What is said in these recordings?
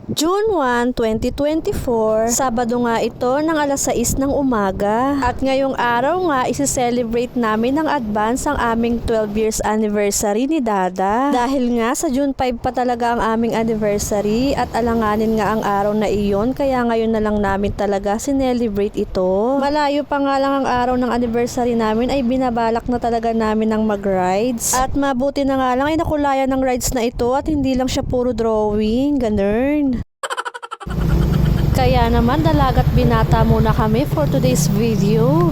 June 1, 2024, Sabado nga ito ng alas 6 ng umaga. At ngayong araw nga isi-celebrate namin ng advance ang aming 12 years anniversary ni Dada. Dahil nga sa June 5 pa talaga ang aming anniversary at alanganin nga ang araw na iyon, kaya ngayon na lang namin talaga sinelebrate ito. Malayo pa nga lang ang araw ng anniversary namin ay binabalak na talaga namin ng mag-rides. At mabuti na nga lang ay nakulayan ng rides na ito at hindi lang siya puro drawing, ganun. Kaya naman dalagat binata muna kami for today's video.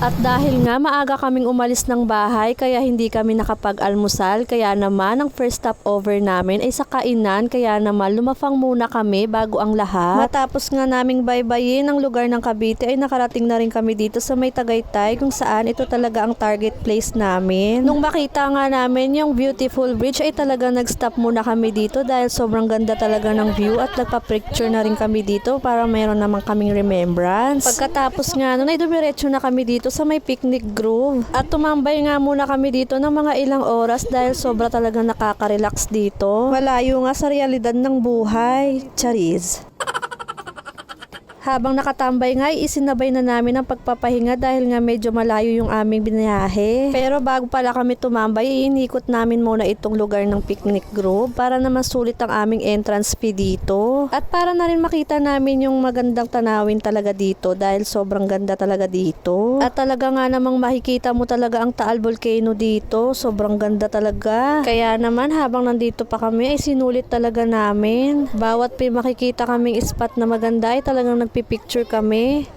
At dahil nga maaga kaming umalis ng bahay kaya hindi kami nakapag-almusal, kaya naman ang first stopover namin ay sa kainan, kaya naman lumafang muna kami bago ang lahat. Matapos nga naming baybayin ang lugar ng Cavite ay nakarating na rin kami dito sa may Tagaytay, kung saan ito talaga ang target place namin. Nung makita nga namin yung beautiful bridge ay talaga nag-stop muna kami dito dahil sobrang ganda talaga ng view at nagpa-picture na rin kami dito para mayroon naman kaming remembrance. Pagkatapos nga nun ay dumiretso na kami dito sa may picnic grove. At tumambay nga muna kami dito ng mga ilang oras dahil sobra talagang nakaka-relax dito. Malayo nga sa realidad ng buhay. Charis. Habang nakatambay nga, isinabay na namin ang pagpapahinga dahil nga medyo malayo yung aming binayahe. Pero bago pala kami tumambay, inikot namin muna itong lugar ng picnic grove para naman sulit ang aming entrance fee dito. At para na rin makita namin yung magandang tanawin talaga dito dahil sobrang ganda talaga dito. At talaga nga namang makikita mo talaga ang Taal Volcano dito. Sobrang ganda talaga. Kaya naman habang nandito pa kami ay sinulit talaga namin. Bawat makikita kaming spot na maganda ay talagang nagpipicture kami.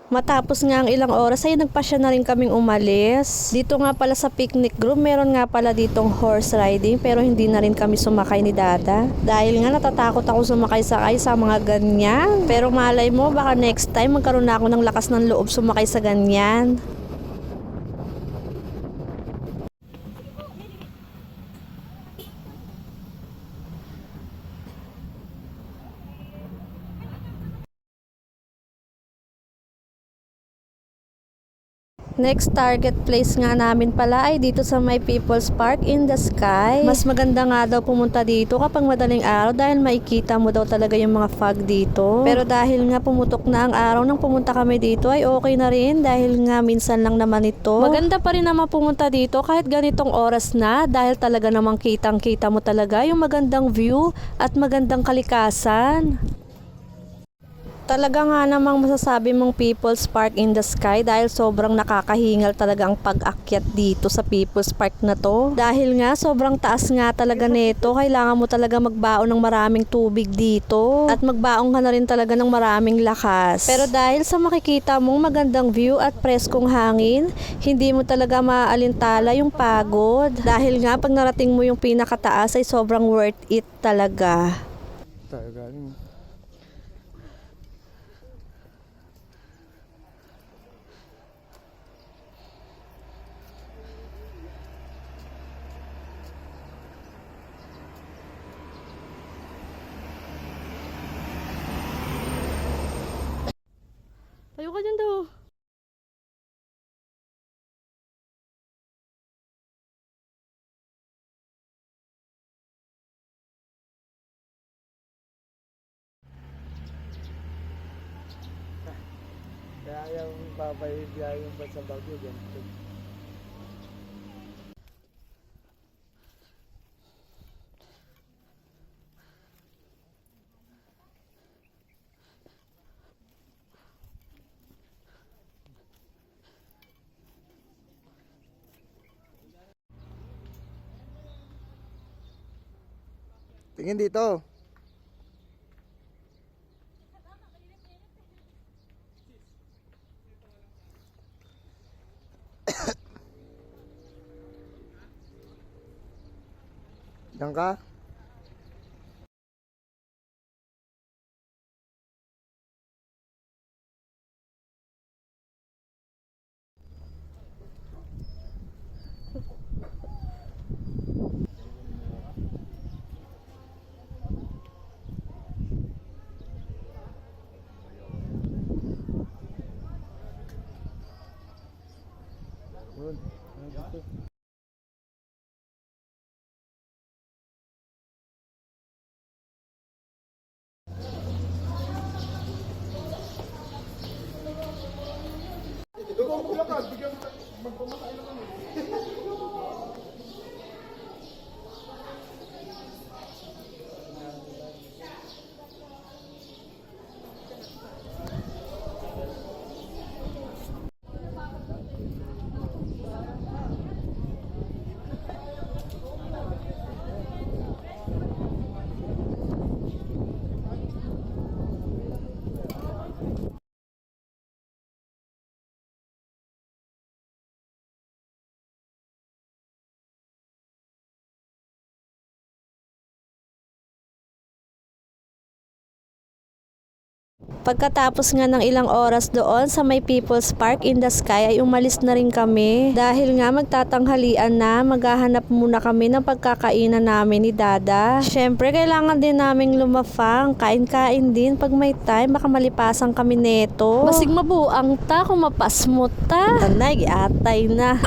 Matapos nga ang ilang oras ay nagpasya na rin kaming umalis. Dito nga pala sa picnic group, meron nga pala ditong horse riding pero hindi na rin kami sumakay ni Dada. Dahil nga natatakot ako sumakay-sakay sa mga ganyan. Pero malay mo, baka next time magkaroon na ako ng lakas ng loob sumakay sa ganyan. Next target place nga namin pala ay dito sa may People's Park in the Sky. Mas maganda nga daw pumunta dito kapag madaling araw dahil makikita mo daw talaga yung mga fog dito. Pero dahil nga pumutok na ang araw nang pumunta kami dito ay okay na rin dahil nga minsan lang naman ito. Maganda pa rin naman pumunta dito kahit ganitong oras na dahil talaga namang kitang-kita mo talaga yung magandang view at magandang kalikasan. Talaga nga namang masasabi mong People's Park in the Sky dahil sobrang nakakahingal talaga ang pag-akyat dito sa People's Park na to. Dahil nga sobrang taas nga talaga nito, kailangan mo talaga magbaon ng maraming tubig dito at magbaon ka na rin talaga ng maraming lakas. Pero dahil sa makikita mong magandang view at preskong hangin, hindi mo talaga maaalintala yung pagod. Dahil nga pag narating mo yung pinakataas ay sobrang worth it talaga. Tayo ka dyan daw. Kaya yung babay yung sa Baguio dyan. Tingin dito. Diyan ka? Pagkatapos nga ng ilang oras doon sa may People's Park in the Sky ay umalis na rin kami. Dahil nga magtatanghalian na, maghahanap muna kami ng pagkakainan namin ni Dada. Syempre kailangan din naming lumafang, kain-kain din pag may time, baka malipasan kami neto. Basig mabuang ta, kung mapasmot ta. Tanay, atay na.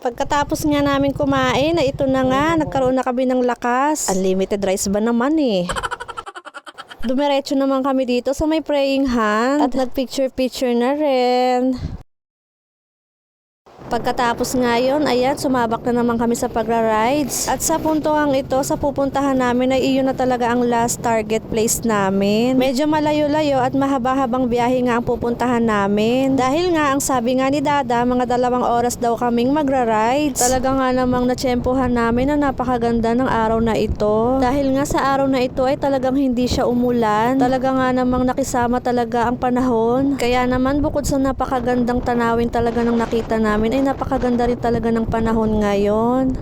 Pagkatapos nga namin kumain, na ito na nga, nagkaroon na kami ng lakas. Unlimited rice ba naman eh. Dumiretso naman kami dito sa may praying hand at nagpicture-picture na rin. Pagkatapos ngayon, ayan, sumabak na naman kami sa pagra-rides. At sa puntoang ito, sa pupuntahan namin ay iyon na talaga ang last target place namin. Medyo malayo-layo at mahaba-habang biyahe nga ang pupuntahan namin. Dahil nga, ang sabi nga ni Dada, mga 2 oras daw kaming magra-rides. Talaga nga namang natsyempohan namin na napakaganda ng araw na ito. Dahil nga sa araw na ito ay talagang hindi siya umulan. Talaga nga namang nakisama talaga ang panahon. Kaya naman bukod sa napakagandang tanawin talaga ng nakita namin, ay napakaganda rin talaga ng panahon ngayon.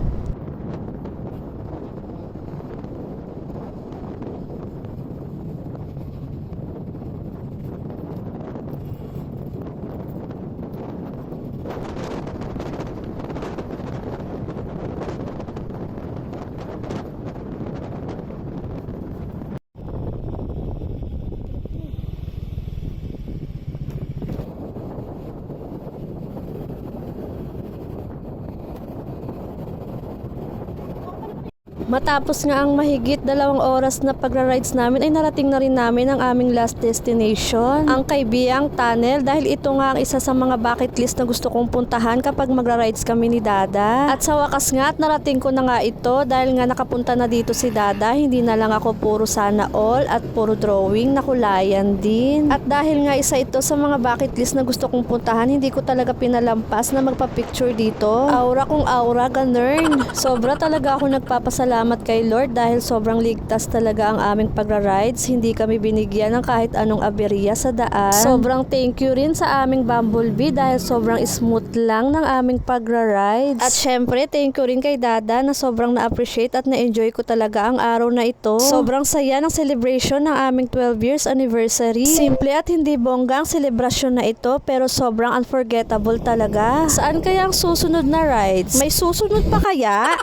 Matapos nga ang mahigit 2 oras na pagra-rides namin ay narating na rin namin ang aming last destination, ang Kaibiyang Tunnel, dahil ito nga ang isa sa mga bucket list na gusto kong puntahan kapag magra-rides kami ni Dada. At sa wakas nga at narating ko na nga ito dahil nga nakapunta na dito si Dada, hindi na lang ako puro sana all at puro drawing, nakulayan din. At dahil nga isa ito sa mga bucket list na gusto kong puntahan, hindi ko talaga pinalampas na magpa-picture dito. Aura kong aura, ganern. Sobra talaga ako nagpapasalamat kay Lord dahil sobrang ligtas talaga ang aming pagra-rides. Hindi kami binigyan ng kahit anong aberya sa daan. Sobrang thank you rin sa aming Bumblebee dahil sobrang smooth lang ng aming pagra-rides. At syempre, thank you rin kay Dada na sobrang na-appreciate at na-enjoy ko talaga ang araw na ito. Sobrang saya ng celebration ng aming 12 years anniversary. Simple at hindi bongga ang selebrasyon na ito pero sobrang unforgettable talaga. Saan kaya ang susunod na rides? May susunod pa kaya?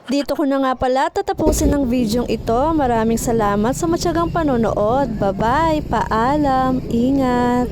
Dito ko na nga pala tatapusin ang videong ito. Maraming salamat sa matyagang panonood. Bye-bye, paalam, ingat.